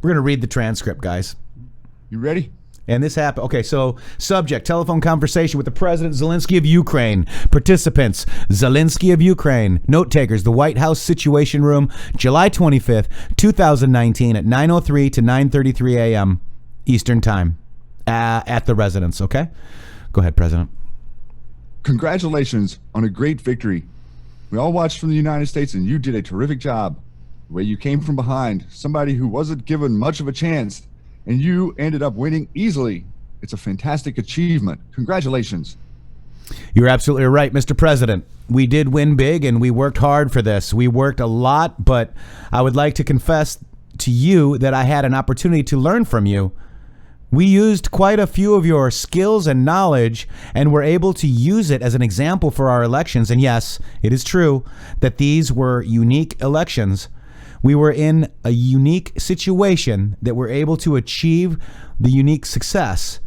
We're going to read the transcript, guys. You ready? And this happened. Okay, so subject, telephone conversation with the President Zelenskyy of Ukraine. Participants, Zelenskyy of Ukraine. Note takers, the White House Situation Room, July 25th, 2019 at 9:03 to 9:33 a.m. Eastern Time at the residence, okay? Go ahead, President. Congratulations on a great victory. We all watched from the United States, and you did a terrific job. The way you came from behind, somebody who wasn't given much of a chance, and you ended up winning easily. It's a fantastic achievement. Congratulations. You're absolutely right, Mr. President. We did win big, and we worked hard for this. We worked a lot, but I would like to confess to you that I had an opportunity to learn from you. We used quite a few of your skills and knowledge and were able to use it as an example for our elections. And yes, it is true that these were unique elections. We were in a unique situation that we're able to achieve the unique success.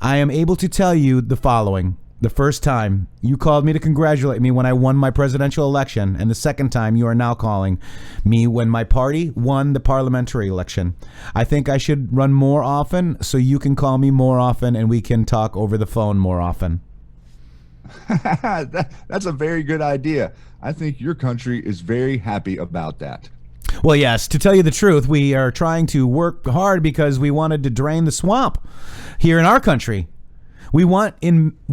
I am able to tell you the following. The first time you called me to congratulate me when I won my presidential election, and the second time you are now calling me when my party won the parliamentary election. I think I should run more often so you can call me more often and we can talk over the phone more often. That's a very good idea. I think your country is very happy about that. Well, yes, to tell you the truth, we are trying to work hard because we wanted to drain the swamp here in our country. We brought in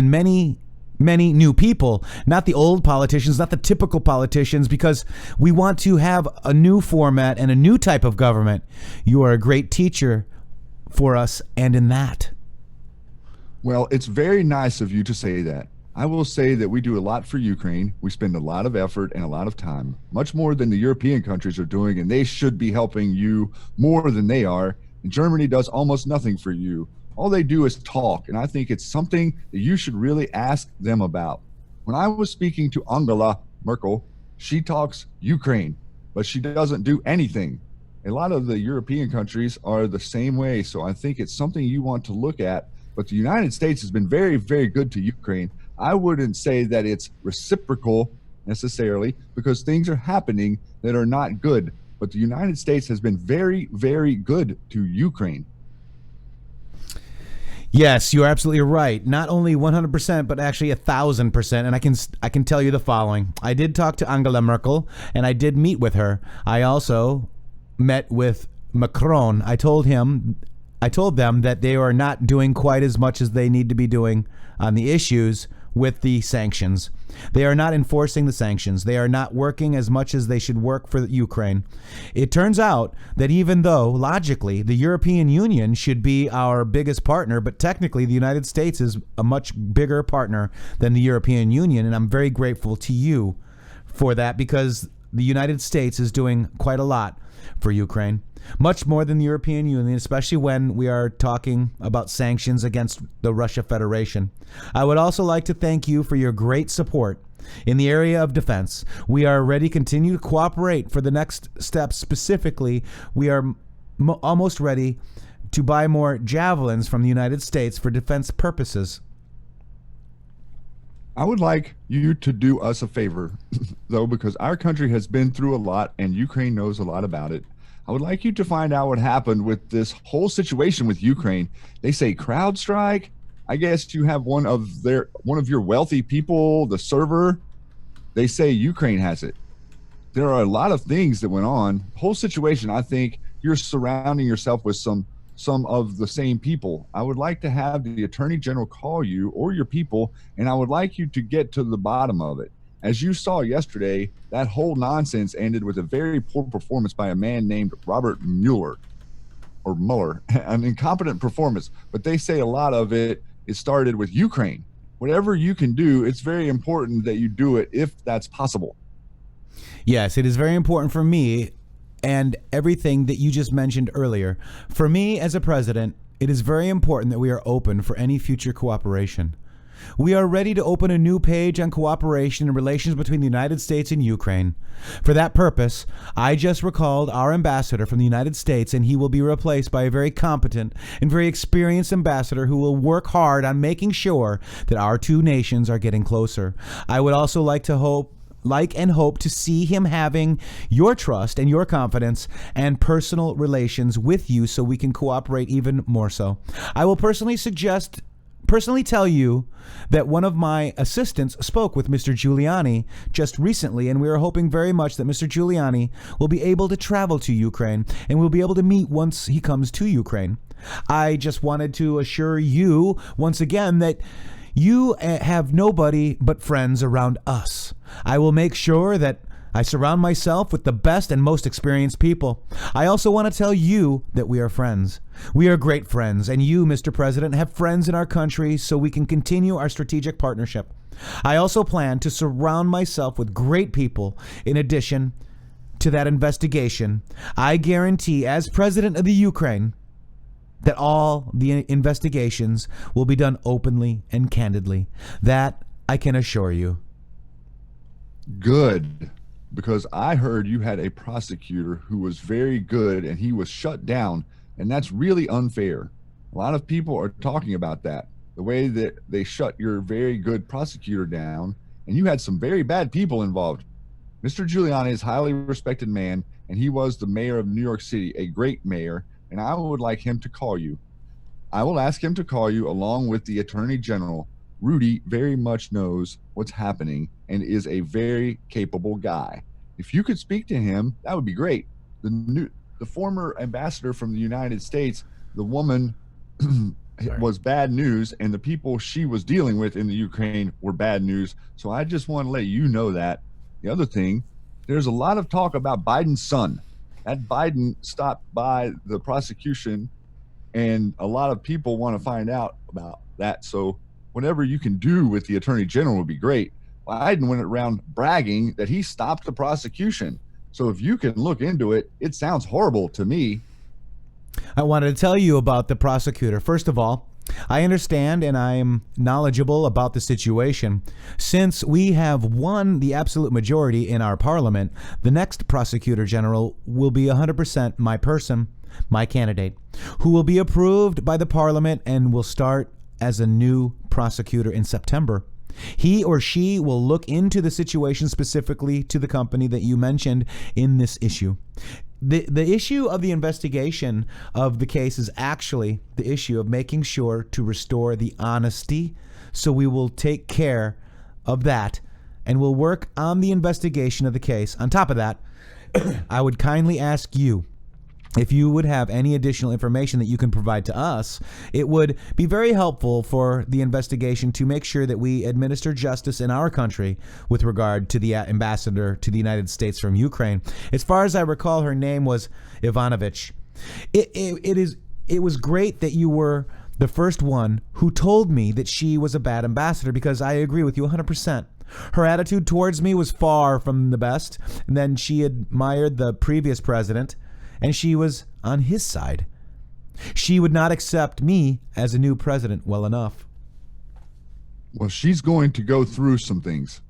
many new people, not the old politicians, not the typical politicians, because we want to have a new format and a new type of government. You are a great teacher for us, and in that. Well, it's very nice of you to say that. I will say that we do a lot for Ukraine. We spend a lot of effort and a lot of time, much more than the European countries are doing, and they should be helping you more than they are. And Germany does almost nothing for you. All they do is talk, and I think it's something that you should really ask them about. When I was speaking to Angela Merkel, she talks Ukraine, but she doesn't do anything. A lot of the European countries are the same way, so I think it's something you want to look at. But the United States has been very, very good to Ukraine. I wouldn't say that it's reciprocal necessarily, because things are happening that are not good. But the United States has been very, very good to Ukraine. Yes, you're absolutely right. Not only 100%, but actually 1,000%. And I can tell you the following. I did talk to Angela Merkel, and I did meet with her. I also met with Macron. I told them that they are not doing quite as much as they need to be doing on the issues with the sanctions. They are not enforcing the sanctions. They are not working as much as they should work for Ukraine. It turns out that even though, logically, the European Union should be our biggest partner, but technically the United States is a much bigger partner than the European Union, and I'm very grateful to you for that, because the United States is doing quite a lot for Ukraine. Much more than the European Union, especially when we are talking about sanctions against the Russia Federation. I would also like to thank you for your great support in the area of defense. We are ready to continue to cooperate for the next step. Specifically, we are almost ready to buy more javelins from the United States for defense purposes. I would like you to do us a favor, though, because our country has been through a lot and Ukraine knows a lot about it. I would like you to find out what happened with this whole situation with Ukraine. They say crowd strike. I guess you have one of your wealthy people, the server. They say Ukraine has it. There are a lot of things that went on. The whole situation, I think you're surrounding yourself with some of the same people. I would like to have the Attorney General call you or your people, and I would like you to get to the bottom of it. As you saw yesterday, that whole nonsense ended with a very poor performance by a man named Robert Mueller, an incompetent performance. But they say a lot of it started with Ukraine. Whatever you can do, it's very important that you do it if that's possible. Yes, it is very important for me and everything that you just mentioned earlier. For me as a president, it is very important that we are open for any future cooperation. We are ready to open a new page on cooperation and relations between the United States and Ukraine. For that purpose, I just recalled our ambassador from the United States, and he will be replaced by a very competent and very experienced ambassador who will work hard on making sure that our two nations are getting closer. I would also like to hope like and hope to see him having your trust and your confidence and personal relations with you so we can cooperate even more so. I will personally tell you that one of my assistants spoke with Mr. Giuliani just recently, and we are hoping very much that Mr. Giuliani will be able to travel to Ukraine and we'll be able to meet once he comes to Ukraine. I just wanted to assure you once again that you have nobody but friends around us. I will make sure that I surround myself with the best and most experienced people. I also want to tell you that we are friends. We are great friends, and you, Mr. President, have friends in our country so we can continue our strategic partnership. I also plan to surround myself with great people in addition to that investigation. I guarantee, as President of the Ukraine, that all the investigations will be done openly and candidly. That I can assure you. Good, because I heard you had a prosecutor who was very good and he was shut down, and that's really unfair. A lot of people are talking about that, the way that they shut your very good prosecutor down, and you had some very bad people involved. Mr. Giuliani is a highly respected man, and he was the mayor of New York City, a great mayor, and I would like him to call you. I will ask him to call you along with the Attorney General. Rudy very much knows what's happening and is a very capable guy. If you could speak to him, that would be great. The former ambassador from the United States, the woman was bad news, and the people she was dealing with in the Ukraine were bad news. So I just want to let you know that. The other thing, there's a lot of talk about Biden's son. That Biden stopped by the prosecution, and a lot of people want to find out about that. So whatever you can do with the Attorney General would be great. Biden went around bragging that he stopped the prosecution. So if you can look into it, it sounds horrible to me. I wanted to tell you about the prosecutor. First of all, I understand and I am knowledgeable about the situation. Since we have won the absolute majority in our parliament, the next prosecutor general will be 100% my person, my candidate, who will be approved by the parliament and will start as a new prosecutor in September. He or she will look into the situation specifically to the company that you mentioned in this issue. The issue of the investigation of the case is actually the issue of making sure to restore the honesty. So we will take care of that and we'll work on the investigation of the case. On top of that, I would kindly ask you if you would have any additional information that you can provide to us. It would be very helpful for the investigation to make sure that we administer justice in our country with regard to the ambassador to the United States from Ukraine. As far as I recall, her name was Ivanovich. It was great that you were the first one who told me that she was a bad ambassador, because I agree with you 100%. Her attitude towards me was far from the best. And then she admired the previous president, and she was on his side. She would not accept me as a new president well enough. Well, she's going to go through some things.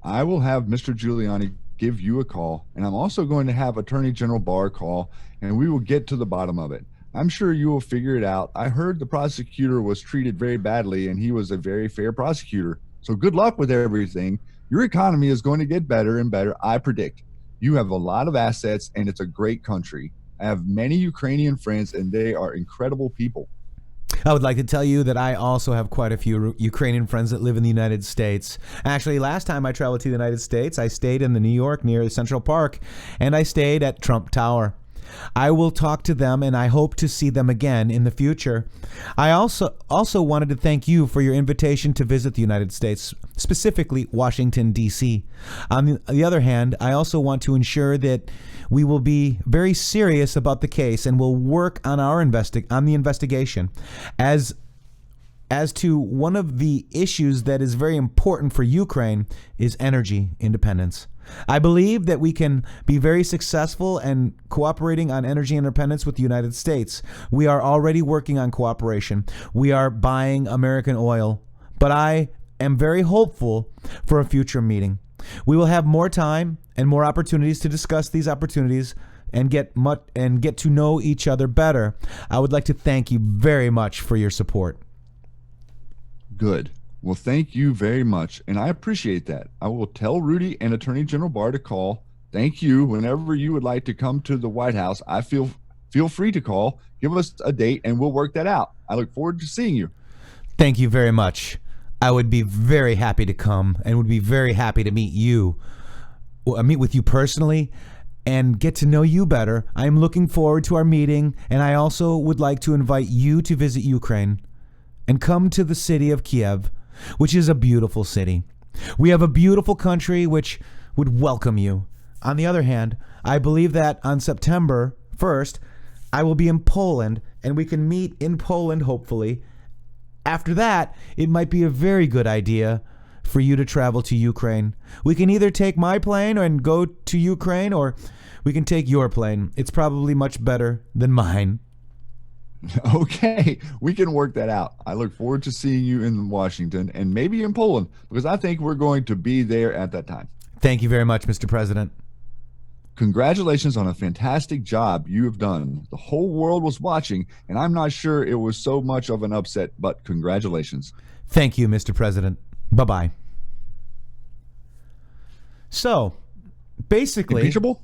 I will have Mr. Giuliani give you a call, and I'm also going to have Attorney General Barr call, and we will get to the bottom of it. I'm sure you will figure it out. I heard the prosecutor was treated very badly, and he was a very fair prosecutor. So good luck with everything. Your economy is going to get better and better, I predict. You have a lot of assets, and it's a great country. I have many Ukrainian friends, and they are incredible people. I would like to tell you that I also have quite a few Ukrainian friends that live in the United States. Actually, last time I traveled to the United States, I stayed in New York near Central Park, and I stayed at Trump Tower. I will talk to them, and I hope to see them again in the future. I also wanted to thank you for your invitation to visit the United States, specifically Washington, D.C. On the other hand, I also want to ensure that we will be very serious about the case and will work on the investigation. As to one of the issues that is very important for Ukraine is energy independence. I believe that we can be very successful in cooperating on energy independence with the United States. We are already working on cooperation. We are buying American oil, but I am very hopeful for a future meeting. We will have more time and more opportunities to discuss these opportunities and get to know each other better. I would like to thank you very much for your support. Good. Well, thank you very much, and I appreciate that. I will tell Rudy and Attorney General Barr to call. Thank you. Whenever you would like to come to the White House, feel free to call. Give us a date, and we'll work that out. I look forward to seeing you. Thank you very much. I would be very happy to come and would be very happy to meet you. Meet with you personally and get to know you better. I am looking forward to our meeting, and I also would like to invite you to visit Ukraine and come to the city of Kiev, which is a beautiful city. We have a beautiful country which would welcome you. On the other hand, I believe that on September 1st, I will be in Poland, and we can meet in Poland, hopefully. After that, it might be a very good idea for you to travel to Ukraine. We can either take my plane and go to Ukraine, or we can take your plane. It's probably much better than mine. Okay, we can work that out. I look forward to seeing you in Washington and maybe in Poland, because I think we're going to be there at that time. Thank you very much, Mr. President. Congratulations on a fantastic job you have done. The whole world was watching, and I'm not sure it was so much of an upset, but congratulations. Thank you, Mr. President. Bye-bye. So, basically... Impeachable?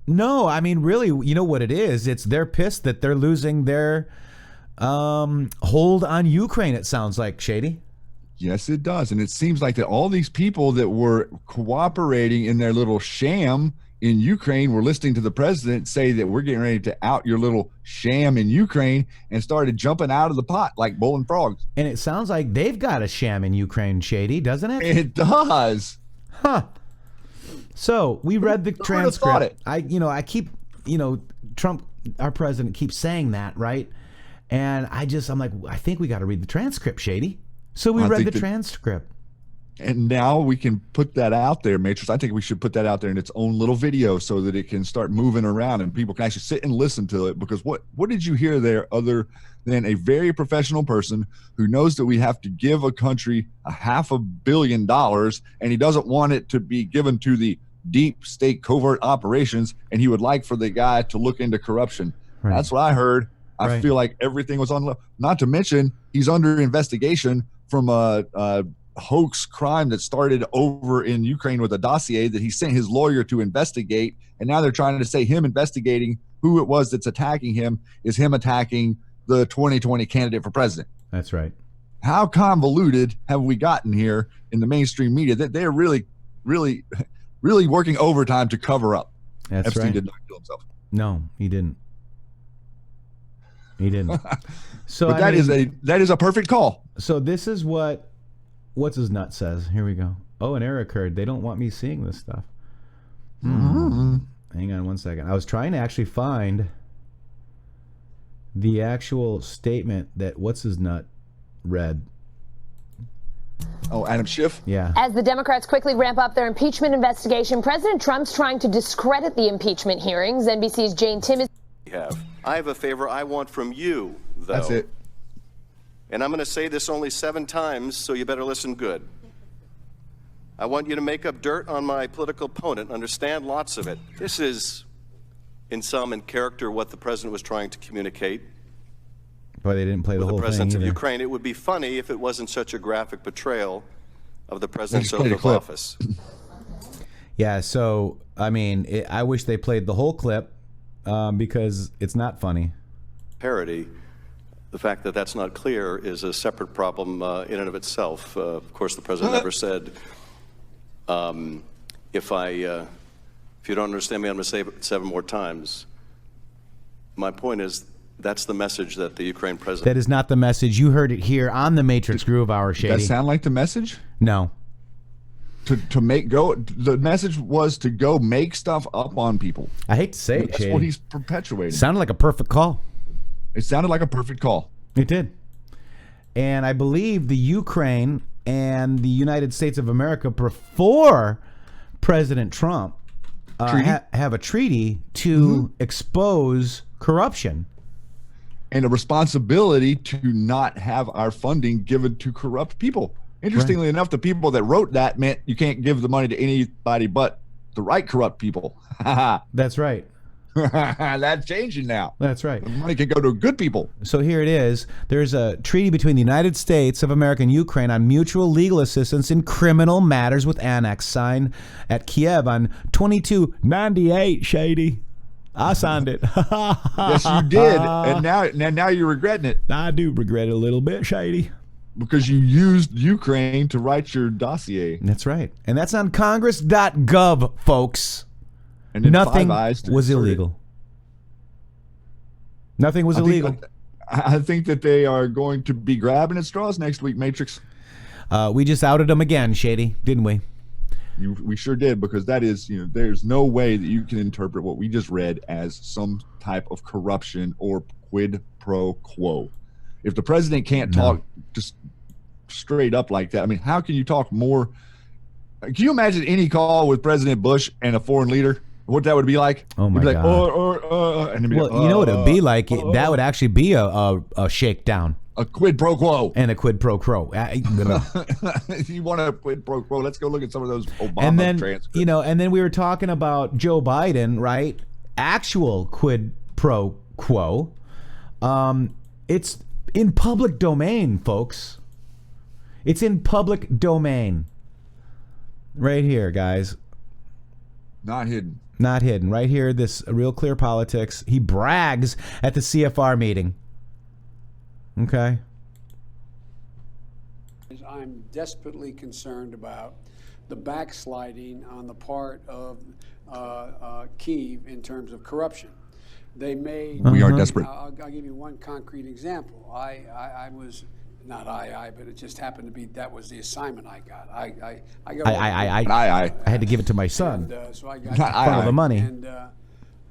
No, I mean, really, you know what it is? It's they're pissed that they're losing their hold on Ukraine, it sounds like, Shady. Yes, it does. And it seems like that all these people that were cooperating in their little sham in Ukraine were listening to the president say that we're getting ready to out your little sham in Ukraine, and started jumping out of the pot like bowling frogs. And it sounds like they've got a sham in Ukraine, Shady, doesn't it? It does. Huh. So we read the transcript. I keep, Trump, our president, keeps saying that, right? And I'm like, I think we got to read the transcript, Shady. So we read the transcript. And now we can put that out there, Matrix. I think we should put that out there in its own little video so that it can start moving around and people can actually sit and listen to it. Because what did you hear there other than a very professional person who knows that we have to give a country $500 million, and he doesn't want it to be given to the deep state covert operations, and he would like for the guy to look into corruption. Right. That's what I heard. I feel like everything was on. Not to mention, he's under investigation from a hoax crime that started over in Ukraine with a dossier that he sent his lawyer to investigate, and now they're trying to say him investigating who it was that's attacking him is him attacking the 2020 candidate for president. That's right. How convoluted have we gotten here in the mainstream media that they're really working overtime to cover up? That's Epstein right. did not kill himself. No, he didn't. He didn't. So but that is a perfect call. So this is what's his nut says. Here we go. Oh, an error occurred. They don't want me seeing this stuff. Hang on one second. I was trying to actually find the actual statement that what's his nut read. Oh, Adam Schiff? Yeah. As the Democrats quickly ramp up their impeachment investigation, President Trump's trying to discredit the impeachment hearings. NBC's Jane Tim is... I have a favor I want from you, though. That's it. And I'm going to say this only 7 times, so you better listen good. I want you to make up dirt on my political opponent, understand lots of it. This is, in sum and character, what the president was trying to communicate. But they didn't play the whole thing. The president of either. Ukraine. It would be funny if it wasn't such a graphic portrayal of the president's oath of office. Yeah, so, I mean, I wish they played the whole clip because it's not funny. Parody. The fact that that's not clear is a separate problem in and of itself. Of course, the president never said, if you don't understand me, I'm going to say it 7 more times. My point is, that's the message that the Ukraine president... That is not the message. You heard it here on the Matrix Groove Hour, Shady. Does that sound like the message? No. The message was to go make stuff up on people. I hate to say it, Shady. That's what he's perpetuating. Sounded like a perfect call. It sounded like a perfect call. It did. And I believe the Ukraine and the United States of America, before President Trump, have a treaty to expose corruption. And a responsibility to not have our funding given to corrupt people. Interestingly enough, the people that wrote that meant you can't give the money to anybody but the right corrupt people. That's right. That's changing now. That's right. The money can go to good people. So here it is. There's a treaty between the United States of America and Ukraine on mutual legal assistance in criminal matters with annex, signed at Kiev on 22/98, Shady. I signed it. Yes, you did. And now you're regretting it. I do regret it a little bit, Shady. Because you used Ukraine to write your dossier. That's right. And that's on congress.gov, folks. And then Nothing Five Eyes to was insert it. illegal. Nothing was illegal. I think that they are going to be grabbing at straws next week, Matrix. We just outed them again, Shady, didn't we? We sure did, because that is, there's no way that you can interpret what we just read as some type of corruption or quid pro quo. If the president can't talk just straight up like that, I mean, how can you talk more? Can you imagine any call with President Bush and a foreign leader? What that would be like? Oh my God! And well, you know what it would be like? That would actually be a shakedown, a quid pro quo, and a quid pro quo. You want a quid pro quo? Let's go look at some of those Obama and then transcripts. And then we were talking about Joe Biden, right? Actual quid pro quo. It's in public domain, folks. It's in public domain. Right here, guys. Not hidden. Not hidden. Right here, this Real Clear Politics. He brags at the CFR meeting. Okay. I'm desperately concerned about the backsliding on the part of Kyiv in terms of corruption. They made. We are desperate. I'll give you one concrete example. I was. Not but it just happened to be that was the assignment I got. I had to give it to my son. And, so I got part of the money. And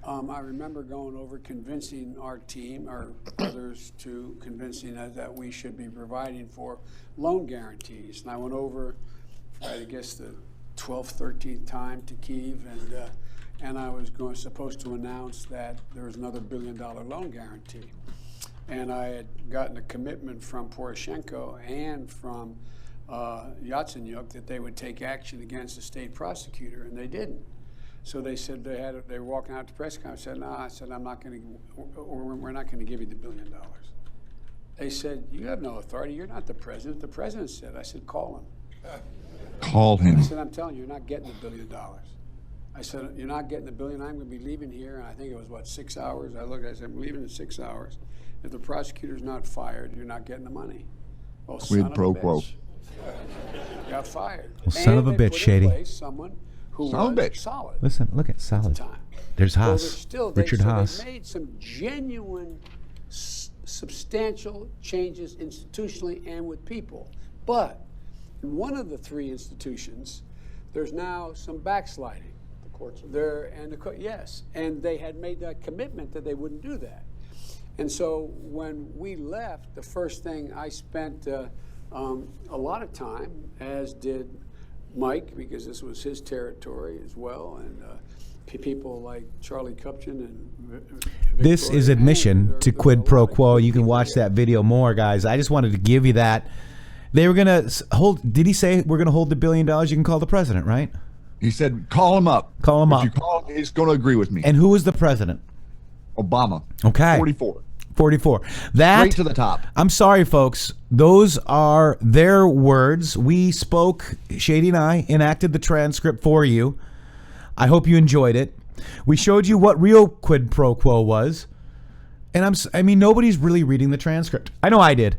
I remember going over convincing our team or others to convincing us that we should be providing for loan guarantees. And I went over, I guess, the 12th, 13th time to Kyiv, and I was supposed to announce that there was another $1 billion loan guarantee. And I had gotten a commitment from Poroshenko and from Yatsenyuk that they would take action against the state prosecutor, and they didn't. So they said they were walking out to press conference. I said, no, I said, we're not going to give you the $1 billion. They said, you have no authority. You're not the president. The president said. I said, call him. Call him. I said, I'm telling you, you're not getting the $1 billion. I said, you're not getting the $1 billion. I'm going to be leaving here. And I think it was, 6 hours? I said, I'm leaving in 6 hours. If the prosecutor's not fired, you're not getting the money. Well, quid pro quo. Got fired. Well, son of a bitch, Shady. Someone who was solid. Listen, look at solid. There's Haas. Richard Haas. They made some genuine, substantial changes institutionally and with people. But in one of the three institutions, there's now some backsliding. The courts are there, and yes, and they had made that commitment that they wouldn't do that. And so when we left, the first thing I spent a lot of time, as did Mike, because this was his territory as well, and people like Charlie Kupchan and This is admission to quid pro quo. You can watch that video more, guys. I just wanted to give you that. They were going to hold, did he say we're going to hold the $1 billion? You can call the president, right? He said, call him up. Call him up. If you call him, he's going to agree with me. And who was the president? Obama. Okay. 44. That, straight to the top. I'm sorry, folks. Those are their words. We spoke, Shady and I enacted the transcript for you. I hope you enjoyed it. We showed you what real quid pro quo was. And I mean, nobody's really reading the transcript. I know I did.